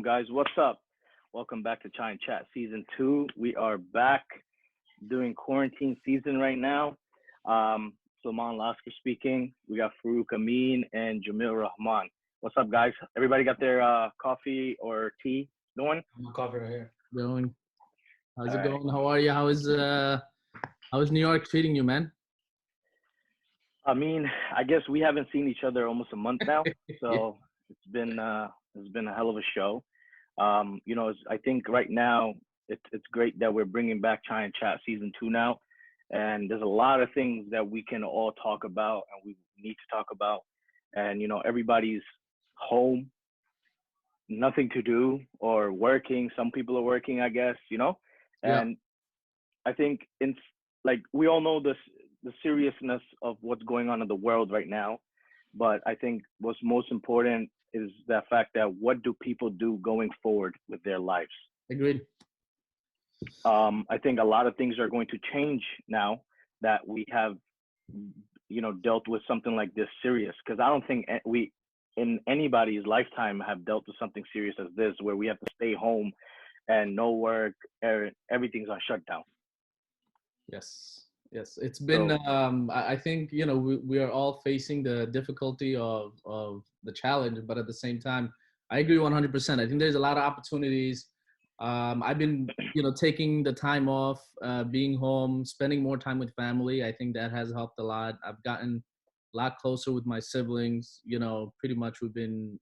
guys? What's up? Welcome back to Chai and Chat Season 2. We are back doing quarantine season right now. Salman Lasker speaking. We got Farouk Amin and Jamil Rahman. What's up, guys? Everybody got their coffee or tea going? I'm a coffee right here. Going. How's All it right. going? How are you? How is New York treating you, man? I mean, I guess we haven't seen each other almost a month now, so it's been a hell of a show. I think right now it's great that we're bringing back Chai and Chat Season 2 now, and there's a lot of things that we can all talk about and we need to talk about. And everybody's home, nothing to do or working. Some people are working, I guess. Yeah. And I think we all know the seriousness of what's going on in the world right now, but I think what's most important is the fact that what do people do going forward with their lives? Agreed. I think a lot of things are going to change now that we have, dealt with something like this serious. Because I don't think we, in anybody's lifetime, have dealt with something serious as this, where we have to stay home and no work, everything's on shutdown. Yes. It's been. I think we are all facing the difficulty of the challenge, but at the same time, I agree 100%. I think there's a lot of opportunities. I've been taking the time off, being home, spending more time with family. I think that has helped a lot. I've gotten a lot closer with my siblings. Pretty much we've been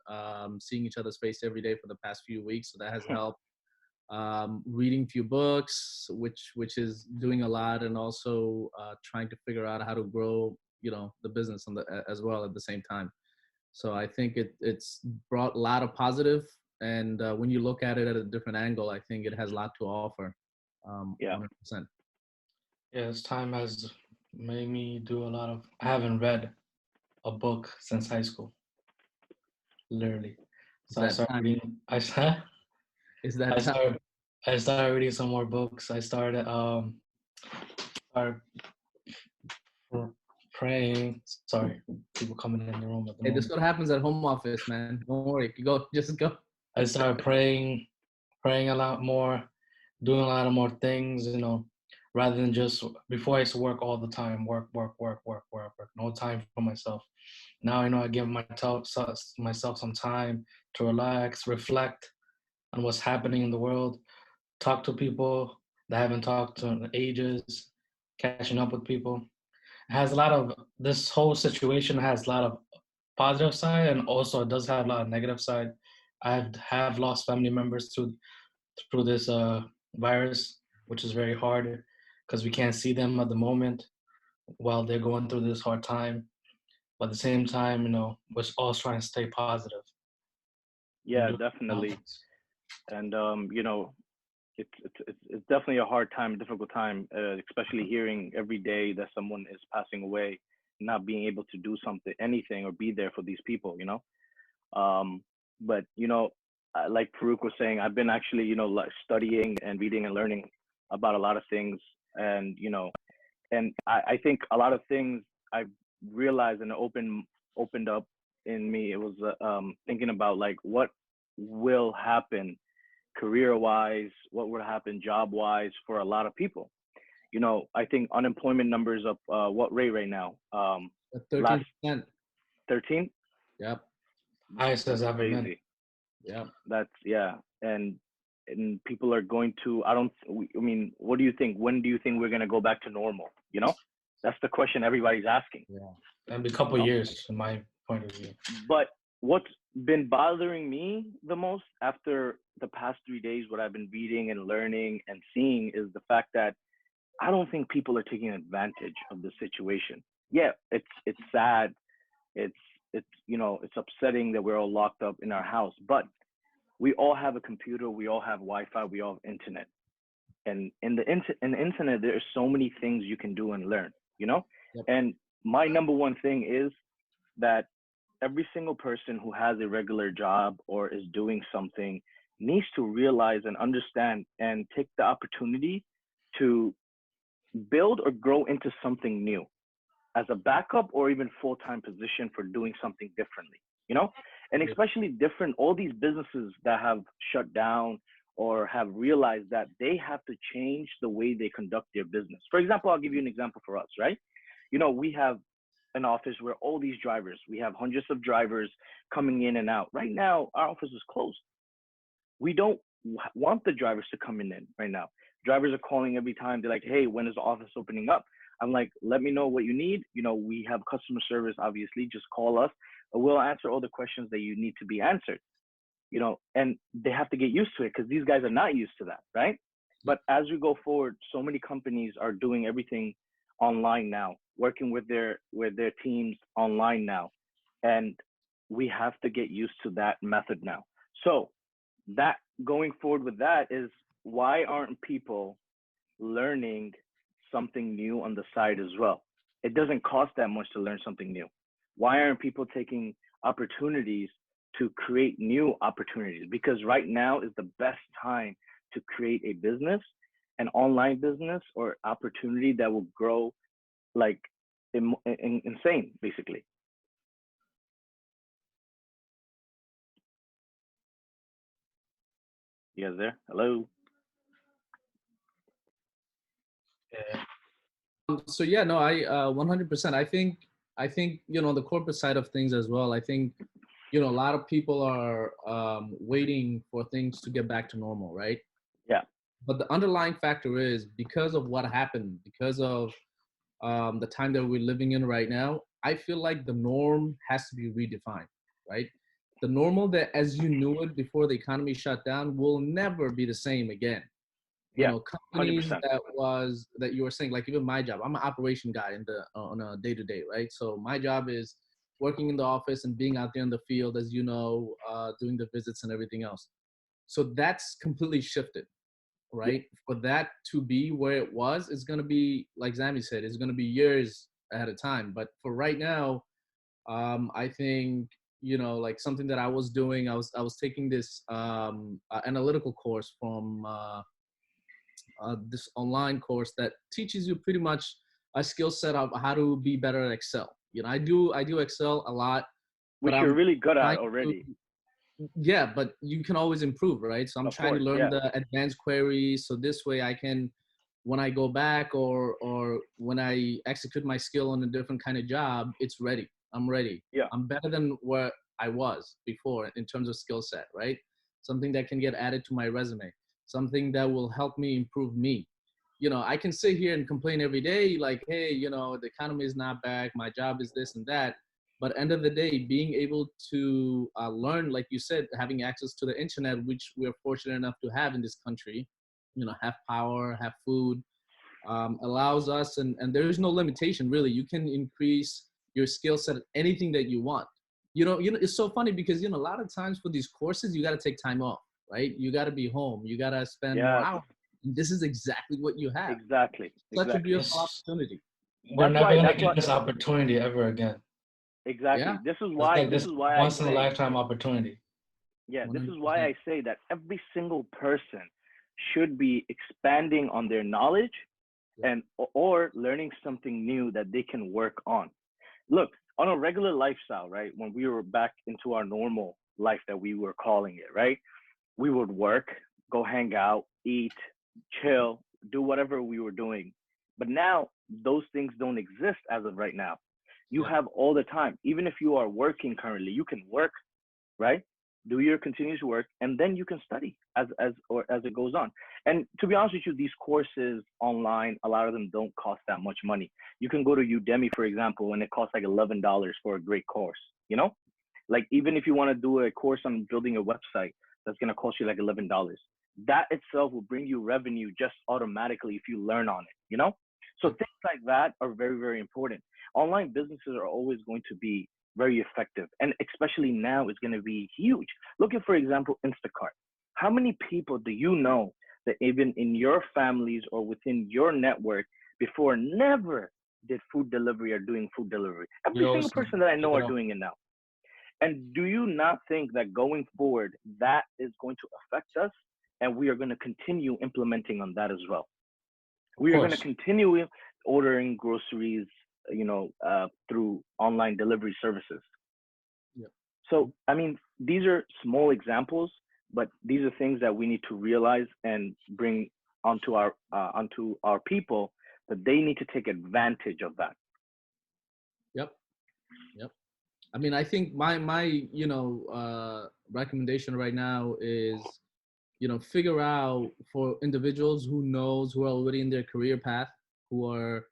seeing each other's face every day for the past few weeks, so that has helped. Reading a few books, which is doing a lot, and also trying to figure out how to grow, the business as well at the same time. So I think it's brought a lot of positive, and when you look at it at a different angle, I think it has a lot to offer. 100%. Yeah, this time has made me do a lot of. I haven't read a book since high school, literally. So I started reading. Is that time? I started reading some more books. I started praying. Sorry, people coming in the room at the Hey, moment. this is what happens at home office, man. Don't worry, just go. I started praying a lot more, doing a lot of more things, rather than just before I used to work all the time, work, no time for myself. Now I give myself some time to relax, reflect on what's happening in the world, talk to people that I haven't talked to in ages, catching up with people. It has this whole situation has a lot of positive side, and also it does have a lot of negative side. I have lost family members through this virus, which is very hard because we can't see them at the moment while they're going through this hard time. But at the same time, we're all trying to stay positive. Yeah, definitely. And it's definitely a hard time, difficult time, especially hearing every day that someone is passing away, not being able to do anything or be there for these people, But like Farouk was saying, I've been actually, studying and reading and learning about a lot of things, and I think a lot of things I realized and opened up in me. It was thinking about like what will happen career-wise, what would happen job-wise for a lot of people. I think unemployment numbers up what rate right now? 13%. 13? Yep. Highest as ever been. Crazy. Yeah. And people are going to. What do you think? When do you think we're gonna go back to normal? That's the question everybody's asking. Yeah, that'll be a couple of years, from my point of view. But what's been bothering me the most after the past 3 days, what I've been reading and learning and seeing, is the fact that I don't think people are taking advantage of the situation. Yeah, it's sad. It's upsetting that we're all locked up in our house, but we all have a computer, we all have Wi-Fi, we all have internet. And in the internet, there are so many things you can do and learn, Yep. And my number one thing is that every single person who has a regular job or is doing something needs to realize and understand and take the opportunity to build or grow into something new as a backup or even full-time position for doing something differently, And Yeah. especially different, all these businesses that have shut down or have realized that they have to change the way they conduct their business. For example, I'll give you an example for us, right? We have an office where all these drivers, we have hundreds of drivers coming in and out. Right now, our office is closed. We don't want the drivers to come in right now. Drivers are calling every time. They're like, hey, when is the office opening up? I'm like, let me know what you need. We have customer service, obviously. Just call us. We'll answer all the questions that you need to be answered. And they have to get used to it because these guys are not used to that, right? But as we go forward, so many companies are doing everything online now, working with their teams online now, and we have to get used to that method now. So that going forward with that is, why aren't people learning something new on the side as well? It doesn't cost that much to learn something new. Why aren't people taking opportunities to create new opportunities? Because right now is the best time to create a business, an online business or opportunity that will grow like insane, basically. You guys there? Hello? Yeah. So yeah, no, I 100%. I think on the corporate side of things as well. I think a lot of people are waiting for things to get back to normal, right? Yeah. But the underlying factor is because of what happened, because of the time that we're living in right now. I feel like the norm has to be redefined, right? The normal that as you knew it before the economy shut down will never be the same again. Yeah. Companies 100%. that you were saying, like even my job, I'm an operation guy on a day-to-day, right? So my job is working in the office and being out there in the field, as doing the visits and everything else. So that's completely shifted, right? For that to be where it was, it's going to be, like Zami said, it's going to be years ahead of time. But for right now, I think, like something that I was doing, I was taking this analytical course from this online course that teaches you pretty much a skill set of how to be better at Excel. I do Excel a lot, Which but you're I'm really good at trying already. yeah, but you can always improve, right? So I'm Of trying to course. learn Yeah. the advanced queries, so this way I can, when I go back or when I execute my skill on a different kind of job, it's ready. I'm ready. Yeah. I'm better than where I was before in terms of skill set, right? Something that can get added to my resume, something that will help me improve me. I can sit here and complain every day, like, hey, the economy is not back, my job is this and that. But end of the day, being able to learn, like you said, having access to the internet, which we're fortunate enough to have in this country, have power, have food, allows us, and there is no limitation really. You can increase your skill set at anything that you want. It's so funny because a lot of times for these courses, you got to take time off, right? You got to be home. You got to spend more Yes. hours. And this is exactly what you have. Exactly. Such a Exactly. beautiful It's, opportunity. we're That's never why. gonna That's why. get this opportunity ever again. Exactly. Yeah, This is It's why. like This this is why I once in a say. lifetime opportunity. Yeah. This is why 100%. I say that every single person should be expanding on their knowledge and or learning something new that they can work on. Look, on a regular lifestyle, right? When we were back into our normal life that we were calling it, right? We would work, go hang out, eat, chill, do whatever we were doing. But now those things don't exist as of right now. You Yeah. have all the time. Even if you are working currently, you can work, right? Do your continuous work, and then you can study as it goes on. And to be honest with you, these courses online, a lot of them don't cost that much money. You can go to Udemy, for example, and it costs like $11 for a great course. Like even if you want to do a course on building a website, that's gonna cost you like $11. That itself will bring you revenue just automatically if you learn on it. So things like that are very, very important. Online businesses are always going to be very effective, and especially now is going to be huge. Look at, for example, Instacart. How many people do you know that even in your families or within your network before never did food delivery or doing food delivery? Every Yo, single so person that I check know it are out. doing it now. And do you not think that going forward, that is going to affect us? And we are going to continue implementing on that as well. Of We are going to course. continue ordering groceries, through online delivery services. Yeah. So, I mean, these are small examples, but these are things that we need to realize and bring onto our people, that they need to take advantage of that. Yep. Yep. I mean, I think my recommendation right now is, figure out, for individuals who are already in their career path, who are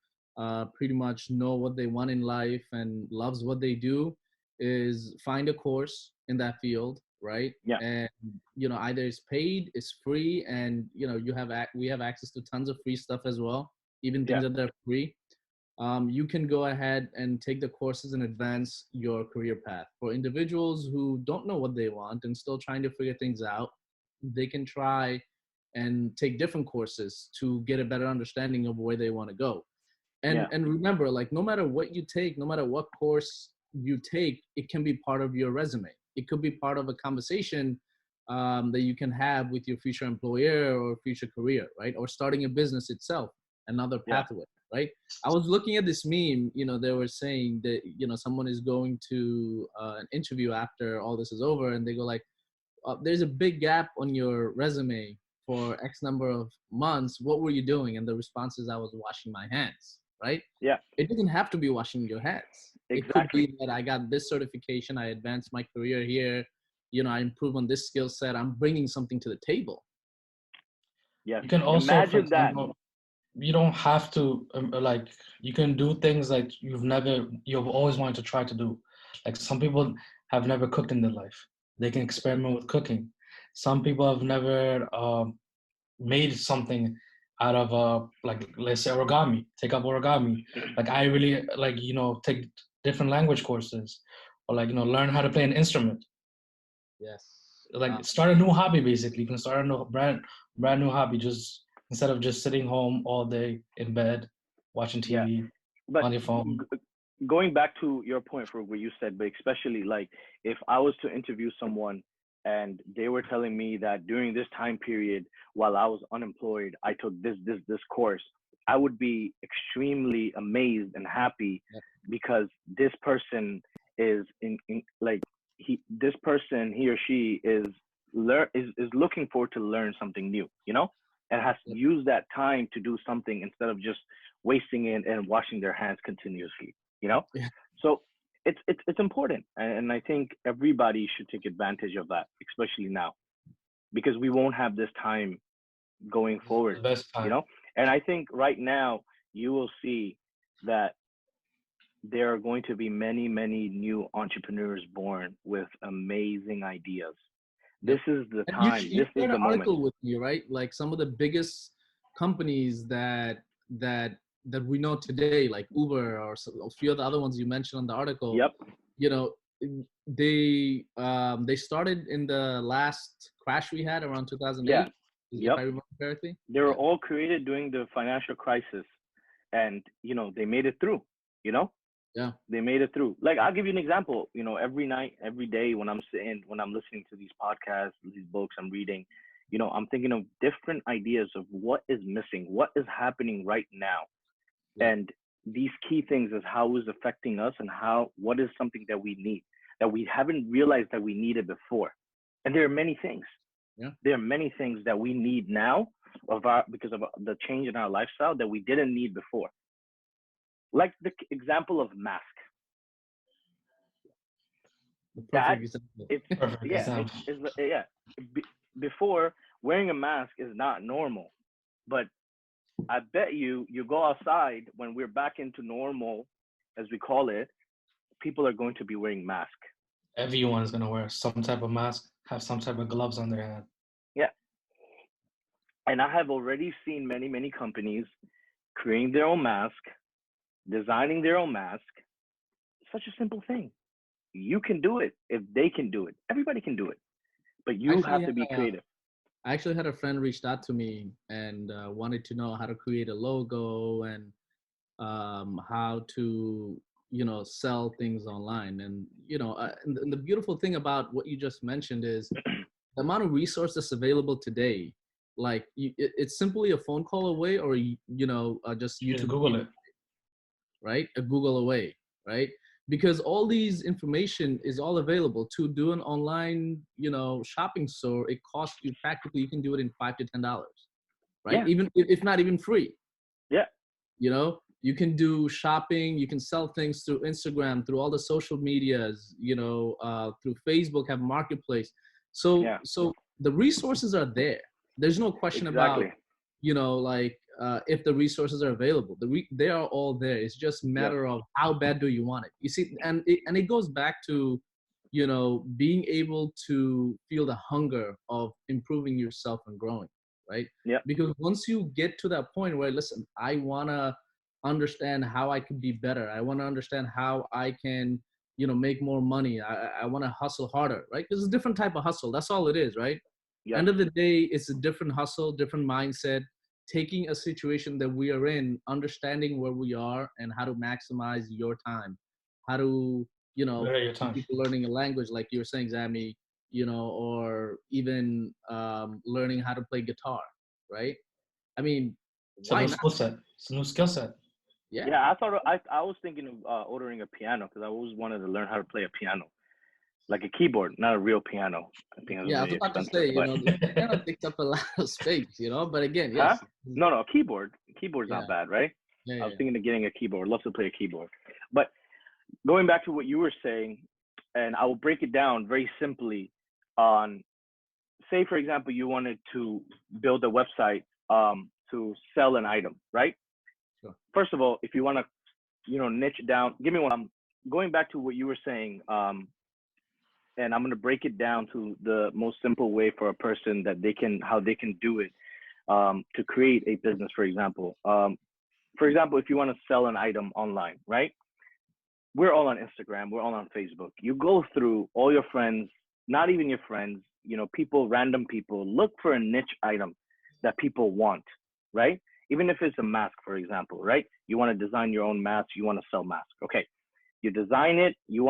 pretty much know what they want in life and loves what they do, is find a course in that field, right? Yeah, And either it's paid, it's free, and we have access to tons of free stuff as well, even yeah, things that are free. You can go ahead and take the courses and advance your career path. For individuals who don't know what they want and still trying to figure things out, they can try and take different courses to get a better understanding of where they want to go. And yeah, and remember, like, no matter what you take, no matter what course you take, it can be part of your resume. It could be part of a conversation that you can have with your future employer or future career, right? Or starting a business itself, another yeah, pathway, right? I was looking at this meme. They were saying that someone is going to an interview after all this is over, and they go like, there's a big gap on your resume for X number of months. What were you doing? And the response is, I was washing my hands, right? yeah, It doesn't have to be washing your hands. It could exactly. be that I got this certification, I advanced my career here, I improve on this skill set, I'm bringing something to the table. Yes. You can also, for Imagine that. example, you don't have to like, you can do things like you've always wanted to try to do. Like, some people have never cooked in their life. They can experiment with cooking. Some people have never made something out of like, let's say, origami. Take up origami. Like, I really like, take different language courses, or like, learn how to play an instrument. Yes. Like, start a new hobby. Basically, you can start a new brand new hobby, just instead of just sitting home all day in bed watching Yeah. TV But on your phone. going back to your point for what you said, but especially like if I was to interview someone and they were telling me that during this time period while I was unemployed, I took this course, I would be extremely amazed and happy, Yep. because this person is in like this person, he or she is looking forward to learn something new, and has Yep. used that time to do something instead of just wasting it and washing their hands continuously, Yeah. so it's important, and I think everybody should take advantage of that, especially now, because we won't have this time going forward, The best you time. know and I think right now you will see that there are going to be many, many new entrepreneurs born with amazing ideas. Yep. This is the And you time, you this is shared the an moment. article with me, right? Like some of the biggest companies that that we know today, like Uber or a few of the other ones you mentioned on the article. Yep, You know, they started in the last crash we had around yeah, 2008, if yep. I remember correctly. They were Yeah, all created during the financial crisis, and they made it through. You know, yeah, they made it through. Like, I'll give you an example. Every night, every day, when I'm listening to these podcasts, these books I'm reading, I'm thinking of different ideas of what is missing, what is happening right now, yeah, and these key things is how is affecting us, and what is something that we need, that we haven't realized that we needed before. And there are many things. yeah. There are many things that we need now because of the change in our lifestyle that we didn't need before. Like the example of mask. The That perfect example. it's Perfect yeah, example. yeah. Before, wearing a mask is not normal, but I bet you go outside when we're back into normal, as we call it, people are going to be wearing masks. Everyone is gonna wear some type of mask, have some type of gloves on their hand. Yeah. And I have already seen many, many companies creating their own mask, designing their own mask. Such a simple thing. You can do it. If they can do it, everybody can do it. But you Actually, have to be creative. I actually had a friend reached out to me and wanted to know how to create a logo and how to sell things online. And and the beautiful thing about what you just mentioned is the amount of resources available today. Like it's simply a phone call away, or just Just YouTube, Google it. right? A Google away, right? because all these information is all available. To do an online, shopping store, it costs you practically, you can do it in $5 to $10, right? Yeah. Even if not even free. Yeah. You can do shopping, you can sell things through Instagram, through all the social medias, through Facebook, have marketplace. So Yeah. the resources are there. There's no question about, Exactly. if the resources are available. They are all there. It's just a Yeah. matter of how bad do you want it. You see, and it goes back to, being able to feel the hunger of improving yourself and growing, right? Yeah. Because once you get to that point where, listen, I want to understand how I can be better. I want to understand how I can, make more money. I want to hustle harder, right? Because it's a different type of hustle. That's all it is, right? Yes. End of the day, it's a different hustle, different mindset, taking a situation that we are in, understanding where we are and how to maximize your time, how to, Your some time. people learning a language like you were saying, Zami, or even learning how to play guitar, right? I mean, It's a why new not? skill set. It's a new skill set. Yeah. Yeah. I was thinking of ordering a piano because I always wanted to learn how to play a piano, like a keyboard, not a real piano. I think it's Yeah, I was really about to expensive. say, But the piano takes up a lot of space, but again, huh? yes. No, a keyboard. A keyboard's Yeah, not bad, right? yeah, I was yeah. thinking of getting a keyboard. Love to play a keyboard. But going back to what you were saying, and I will break it down very simply on, say, for example, you wanted to build a website to sell an item, right? Sure. First of all, if you want to, niche down, give me one. Going back to what you were saying, and I'm going to break it down to the most simple way for a person that how they can do it to create a business, for example. For example, if you want to sell an item online, right? We're all on Instagram, we're all on Facebook. You go through all your friends, not even your friends, people, random people, look for a niche item that people want, right? Even if it's a mask, for example, right? You want to design your own mask, you want to sell masks. Okay. You design it, you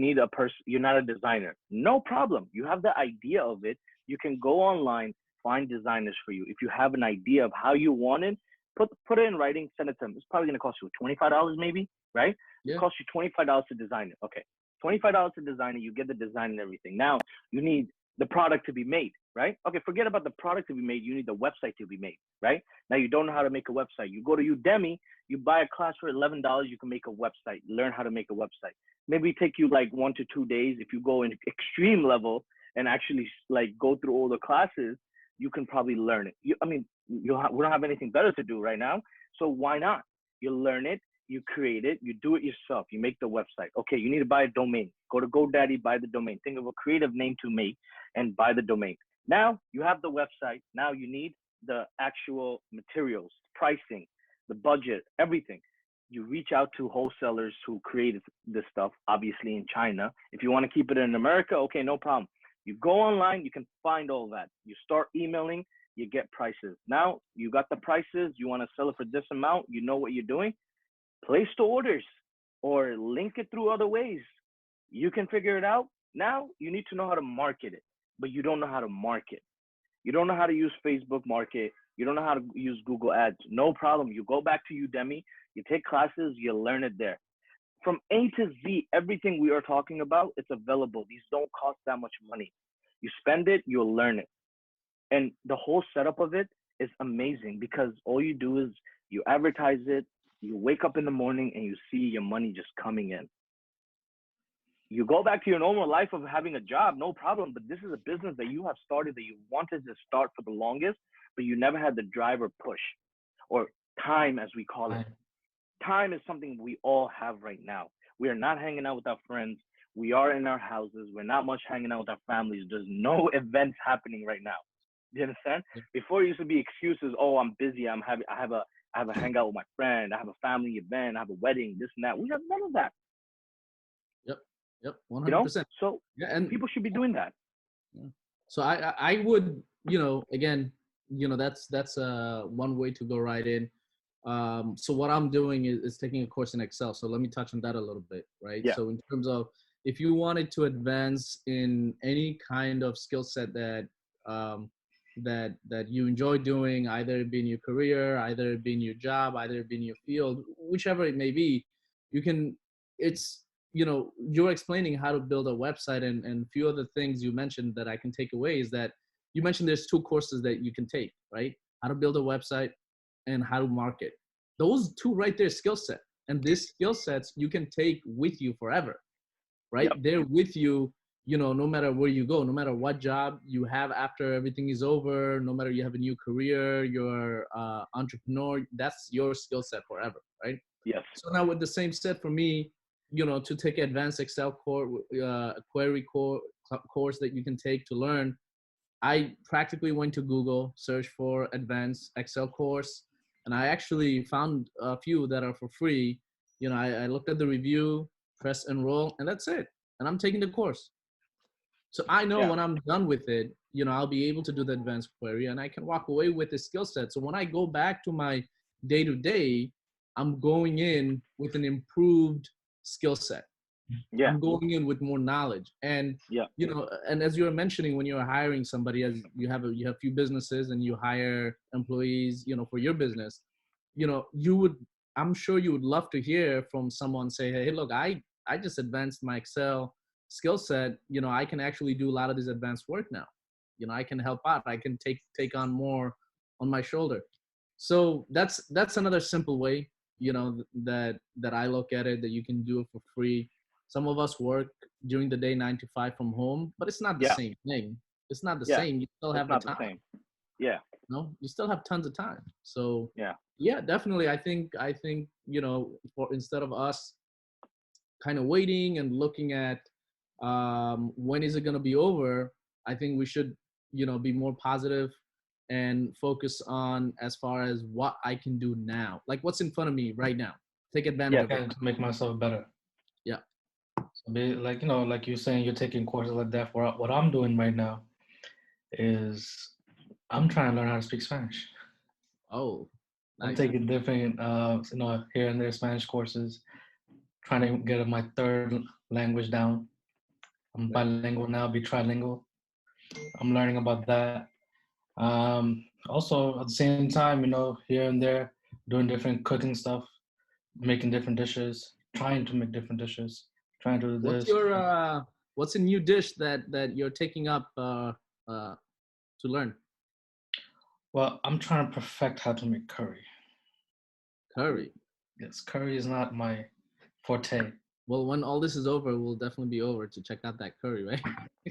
need a person, you're not a designer. No problem. You have the idea of it. You can go online, find designers for you. If you have an idea of how you want it, put it in writing, send it to them. It's probably gonna cost you $25 maybe, right? It Yeah. costs you $25 to design it. Okay. $25 to design it, you get the design and everything. Now you need the product to be made, right? Okay, forget about the product to be made. You need the website to be made, right? Now you don't know how to make a website. You go to Udemy, you buy a class for $11, you can make a website, learn how to make a website. Maybe take you like 1 to 2 days. If you go in extreme level and actually like go through all the classes, you can probably learn it. We don't have anything better to do right now. So why not? You learn it, you create it, you do it yourself, you make the website. Okay, you need to buy a domain. Go to GoDaddy, buy the domain. Think of a creative name to make and buy the domain. Now you have the website. Now you need the actual materials, pricing, the budget, everything. You reach out to wholesalers who created this stuff, obviously in China. If you want to keep it in America, okay, no problem. You go online, you can find all that. You start emailing, you get prices. Now you got the prices, you want to sell it for this amount, you know what you're doing. Place the orders or link it through other ways. You can figure it out. Now you need to know how to market it, but you don't know how to market. You don't know how to use Facebook Market. You don't know how to use Google Ads. No problem. You go back to Udemy, you take classes, you learn it there. From A to Z, everything we are talking about, it's available. These don't cost that much money. You spend it, you'll learn it. And the whole setup of it is amazing because all you do is you advertise it, you wake up in the morning and you see your money just coming in. You go back to your normal life of having a job, no problem. But this is a business that you have started that you wanted to start for the longest, but you never had the drive or push or time, as we call it. Time is something we all have right now. We are not hanging out with our friends. We are in our houses. We're not much hanging out with our families. There's no events happening right now. Do you understand? Before it used to be excuses. Oh, I'm busy. I have a hangout with my friend. I have a family event. I have a wedding. This and that. We have none of that. Yep, 100%. So Yeah, and people should be doing that. yeah. So I would, again, that's one way to go right in. So what I'm doing is taking a course in Excel. So let me touch on that a little bit, right? Yeah. So in terms of if you wanted to advance in any kind of skill set that that you enjoy doing, either it be in your career, either it be in your job, either it be in your field, whichever it may be, you can. It's you're explaining how to build a website, and a few other things you mentioned that I can take away is that you mentioned there's 2 courses that you can take, right? How to build a website and how to market. Those 2 right there, skill set. And these skill sets you can take with you forever, right? Yep. They're with you, no matter where you go, no matter what job you have after everything is over, no matter you have a new career, you're entrepreneur, that's your skill set forever, right? Yes. So now with the same set for me, to take advanced Excel query course that you can take to learn, I practically went to Google, searched for advanced Excel course, and I actually found a few that are for free. I looked at the review, press enroll, and that's it. And I'm taking the course. So I know Yeah. when I'm done with it, I'll be able to do the advanced query and I can walk away with the skill set. So when I go back to my day to day, I'm going in with an improved skill set. Yeah. I'm going in with more knowledge. And Yeah. And as you were mentioning, when you're hiring somebody, as you have a few businesses and you hire employees, for your business, you would, I'm sure you would love to hear from someone say, hey, look, I just advanced my Excel skill set. I can actually do a lot of this advanced work now. I can help out. I can take on more on my shoulder. So that's another simple way, that I look at it, that you can do it for free. Some of us work during the day 9 to 5 from home, but it's not the Yeah. same thing. It's not the Yeah. same. You still It's have the not the time. same. Yeah. No, you still have tons of time. So Yeah. yeah, definitely. I think for instead of us kind of waiting and looking at when is it going to be over, I think we should be more positive and focus on as far as what I can do now, like what's in front of me right now. Take advantage Yeah. of it. And to make myself better. Yeah. So be like, like you're saying, you're taking courses like that. For what I'm doing right now is I'm trying to learn how to speak Spanish. Oh, I'm nice. taking different, here and there Spanish courses, trying to get my third language down. I'm Right. bilingual now, be trilingual. I'm learning about that. Also, at the same time, here and there, doing different cooking stuff, making different dishes, trying to make different dishes, trying to do What's this. your what's a new dish that you're taking up to learn? Well, I'm trying to perfect how to make curry. Curry. Yes, curry is not my forte. Well, when all this is over, we'll definitely be over to check out that curry, right?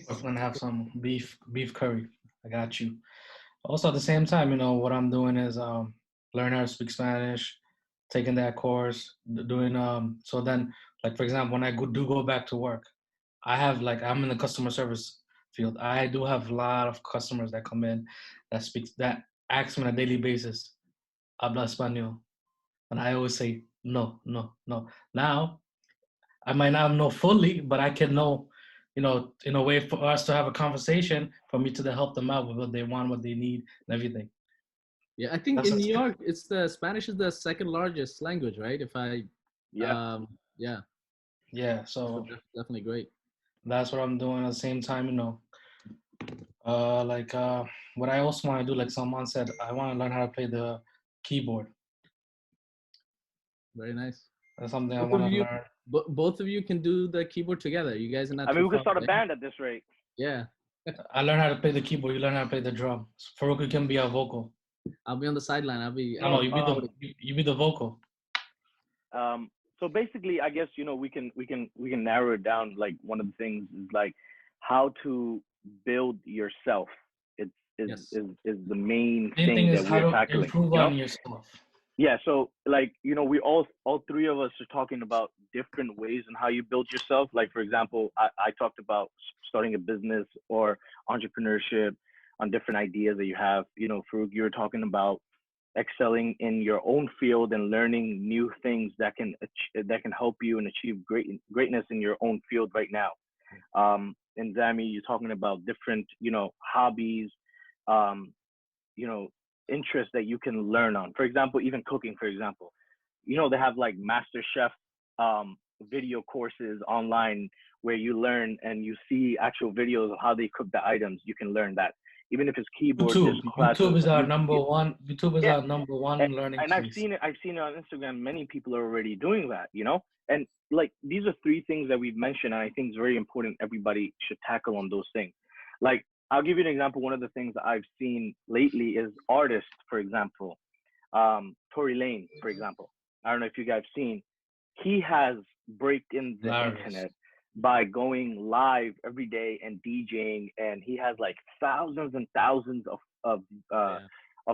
We're gonna have some beef curry. I got you. Also, at the same time, what I'm doing is learn how to speak Spanish, taking that course, doing So then, like for example, when I do go back to work, I have I'm in the customer service field. I do have a lot of customers that come in that ask me on a daily basis, habla español, and I always say no, no, no. Now I might not know fully, but I can know, in a way for us to have a conversation, for me to help them out with what they want, what they need, and everything. Yeah, I think That's in New just, York, it's the Spanish is the second largest language, right? Yeah. Yeah, yeah. so So definitely great. that's what I'm doing. At the same time, what I also want to do, like someone said, I want to learn how to play the keyboard. Very nice. That's something I Both of want to you, learn. both of you can do the keyboard together. You guys are not I mean, too we could far start a away. band at this rate. Yeah, I learn how to play the keyboard. You learn how to play the drum. Farouk can be a vocal. I'll be on the sideline. I'll be No, So, you be the vocal. so basically, I guess we can narrow it down. Like one of the things is like how to build yourself. It's yes. is the main Main thing thing is that how we're to tackling. improve on yourself. Yeah. So like we all 3 of us are talking about different ways and how you build yourself. Like for example, I talked about starting a business or entrepreneurship on different ideas that you have. Farouk, you were talking about excelling in your own field and learning new things that can help you and achieve greatness in your own field right now. And Zami, you're talking about different hobbies, um, you know interests that you can learn on. For example, even cooking. For example, they have like master chef video courses online where you learn and you see actual videos of how they cook the items. You can learn that. even if it's keyboard, YouTube. there's classes. YouTube is our number one. YouTube is Yeah. our number one learning And I've space. seen it on Instagram. Many people are already doing that, you know. And like these are three things that we've mentioned, and I think it's very important. Everybody should tackle on those things. Like I'll give you an example. One of the things that I've seen lately is artists, for example, Tory Lane, for example. I don't know if you guys have seen. He has breaked in the internet by going live every day and DJing, and he has like thousands and thousands of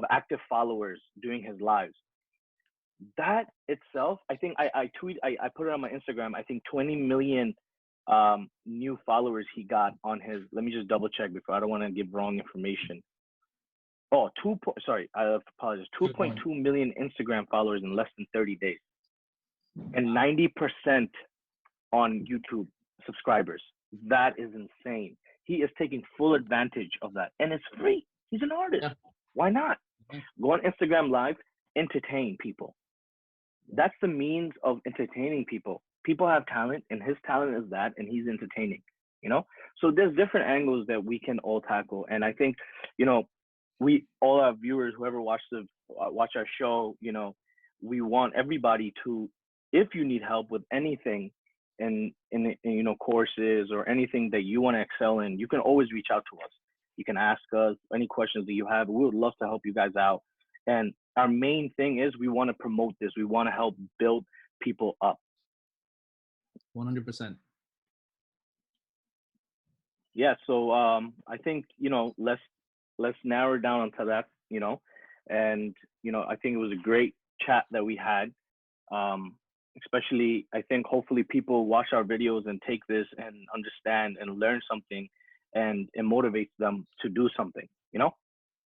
active followers doing his lives. That itself, I think I put it on my Instagram. I think 20 million new followers he got on his. Let me just double check before I don't want to give wrong information. Oh, I apologize. 2.2 million Instagram followers in less than 30 days, and 90% on YouTube subscribers. That is insane. He is taking full advantage of that, and it's free. He's an artist. Yeah. Why not? Go on Instagram Live, entertain people. That's the means of entertaining people. People have talent, and his talent is that, and he's entertaining, you know? So there's different angles that we can all tackle. And I think, you know, we, all our viewers, whoever watch our show, you know, we want everybody to, if you need help with anything in you know, courses or anything that you want to excel in, you can always reach out to us. You can ask us any questions that you have. We would love to help you guys out. And our main thing is we want to promote this. We want to help build people up. 100%. Yeah. So I think, you know, let's narrow it down onto that, you know, and, you know, I think it was a great chat that we had. Especially, I think hopefully people watch our videos and take this and understand and learn something, and it motivates them to do something, you know?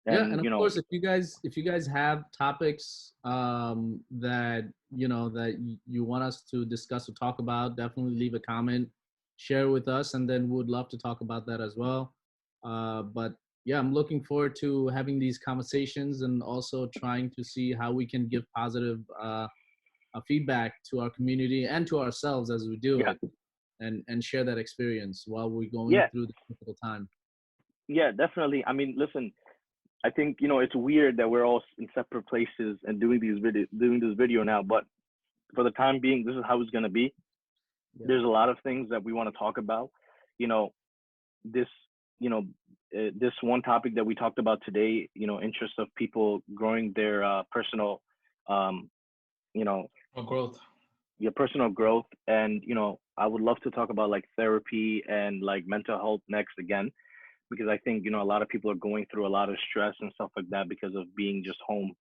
And of you know, course, if you guys have topics that you want us to discuss or talk about, definitely leave a comment, share with us, and then we'd love to talk about that as well. But yeah, I'm looking forward to having these conversations and also trying to see how we can give positive feedback to our community and to ourselves as we do it, and share that experience while we're going through the difficult time. Yeah, definitely. I mean, listen, I think, you know, it's weird that we're all in separate places and doing this video now, but for the time being, this is how it's going to be. Yeah. There's a lot of things that we want to talk about. You know, this one topic that we talked about today, you know, interest of people growing their personal, you know, growth. Your personal growth. And, you know, I would love to talk about like therapy and like mental health next again, because I think, you know, a lot of people are going through a lot of stress and stuff like that because of being just home,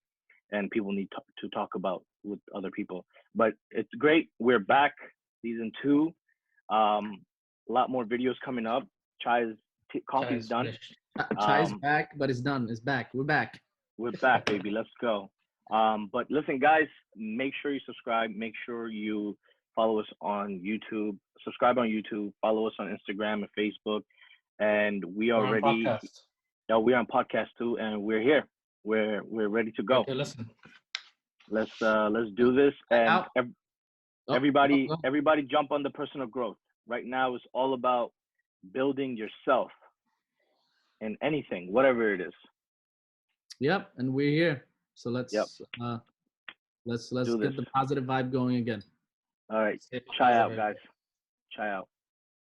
and people need to talk about with other people. But it's great. We're back, season 2. A lot more videos coming up. Coffee's done. Chai's back, but it's done. It's back. We're back. We're back, baby. Let's go. But listen, guys, make sure you subscribe. Make sure you follow us on YouTube. Subscribe on YouTube. Follow us on Instagram and Facebook. And we are ready. Yeah, we're on podcast too, and we're here. We're ready to go. Okay, listen. Let's do this. And everybody jump on the personal growth. Right now it's all about building yourself in anything, whatever it is. Yep, and we're here. So let's get the positive vibe going again. All right. Try out, guys. Try out.